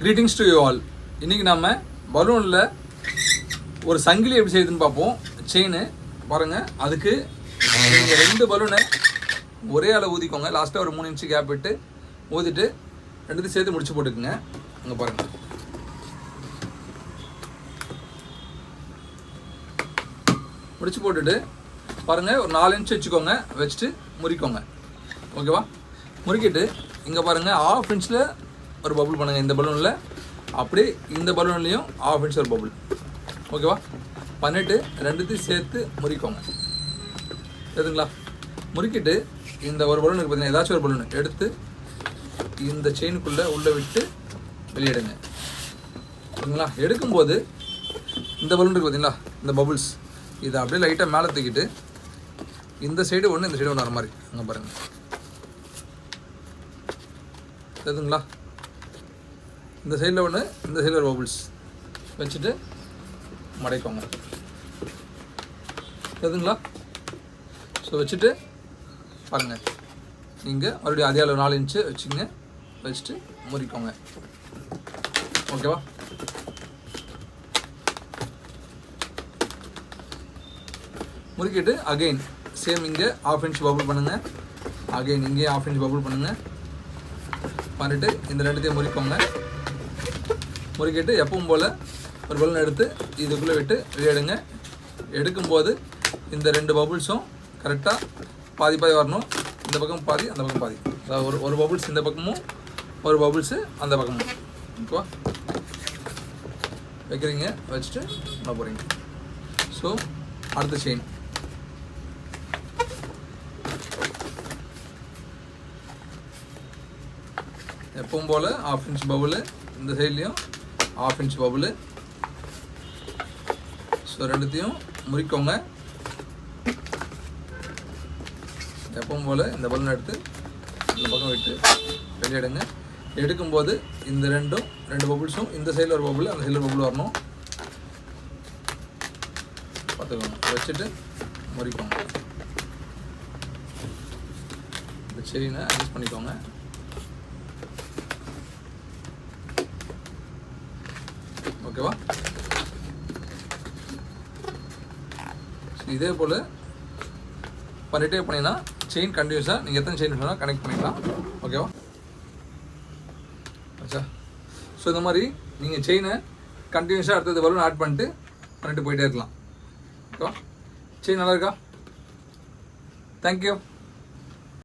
Greetings to you all. இன்றைக்கி நம்ம பலூனில் ஒரு சங்கிலி எப்படி செய்யுதுன்னு பார்ப்போம். செயின் பாருங்கள். அதுக்கு நீங்கள் 2 பலூனை ஒரே அளவு ஊதிக்கோங்க. லாஸ்ட்டாக ஒரு 3 இன்ச்சு கேப் விட்டு ஊதிட்டு 2த்தையும் சேர்த்து முடிச்சு போட்டுக்குங்க. அங்கே பாருங்கள். முடிச்சு போட்டுட்டு பாருங்கள், ஒரு 4 இன்ச்சு வச்சுக்கோங்க. வச்சுட்டு முறிக்கோங்க. ஓகேவா? முறுக்கிட்டு இங்கே பாருங்கள், 1/2 இன்ச்சில் ஒரு பபுள் பண்ணுங்கள் இந்த பலூனில். அப்படியே இந்த பலூன்லேயும் 1/2 இன்ச் ஒரு பபுள். ஓகேவா? பண்ணிவிட்டு 2த்தையும் சேர்த்து முறிக்கோங்க. சரிங்களா? முறுக்கிட்டு இந்த ஒரு பலூன் இருக்குது பார்த்தீங்கன்னா, ஏதாச்சும் ஒரு பலூன் எடுத்து இந்த செயினுக்குள்ளே உள்ளே விட்டு வெளியிடுங்க. சரிங்களா? எடுக்கும்போது இந்த பலூன் இருக்குது பார்த்தீங்களா, இந்த பபுள்ஸ் இதை அப்படியே லைட்டாக மேலே தூக்கிட்டு இந்த சைடு ஒன்று இந்த சைடு ஒன்று வர மாதிரி அங்கே பாருங்கள். சரிங்களா? இந்த சைடில் ஒன்று இந்த சைடில் ஒரு பபுள்ஸ் வச்சுட்டு மடைக்கோங்க. சரிங்களா? ஸோ வச்சுட்டு பாருங்கள், இங்கே மறுபடியும் அதே அளவு 4 இன்ச்சு வச்சுங்க. வச்சுட்டு முறிக்கோங்க. ஓகேவா? முறுக்கிட்டு அகெயின் சேம் இங்கே 1/2 இன்ச் பபுள் பண்ணுங்கள். அகெயின் இங்கே 1/2 இன்ச் பபுள் பண்ணுங்கள். பண்ணிவிட்டு இந்த 2த்தையும் முறிக்கோங்க. முறுக்கிட்டு எப்பவும் போல் ஒரு பலூன் எடுத்து இதுக்குள்ளே விட்டு வெளியிடுங்க. எடுக்கும்போது இந்த 2 பபுள்ஸும் கரெக்டாக பாதி பாதி வரணும். இந்த பக்கம் பாதி, அந்த பக்கம் பாதி. அதாவது ஒரு பபுள்ஸ் இந்த பக்கமும் ஒரு பபுள்ஸு அந்த பக்கமும். ஓகேவா? வைக்கிறீங்க. வச்சுட்டு பண்ண போகிறீங்க. ஸோ அடுத்த செயின் எப்பவும் போல் 1/2 இன்ச் பபுள், இந்த சைட்லேயும் 1/2 இன்ச் பபுள். ஸோ 2த்தையும் முறிக்கோங்க. எப்பவும் போல் இந்த பலூன் எடுத்து இந்த பக்கம் விட்டு வெளியிடுங்க. எடுக்கும்போது இந்த 2 பபுள்ஸும் இந்த சைடில் ஒரு பபுள், அந்த சைடில் ஒரு பபுள் வரணும். பார்த்துக்கோங்க. வச்சுட்டு முறிக்கோங்க. இந்த செயினை அட்ஜஸ்ட் பண்ணிக்கோங்க. ஓகேவா? இதே போல் பண்ணிட்டே போனீங்கன்னா செயின் கண்டினியூஸாக நீங்கள் எத்தனை செயின் வேணால் கனெக்ட் பண்ணிக்கலாம். ஓகேவா? ஆச்சா? ஸோ இந்த மாதிரி நீங்கள் செயினை கண்டினியூஸாக அடுத்தது பலூன் ஆட் பண்ணிட்டு போயிட்டே இருக்கலாம். ஓகேவா? செயின் நல்லா இருக்கா? தேங்க்யூ.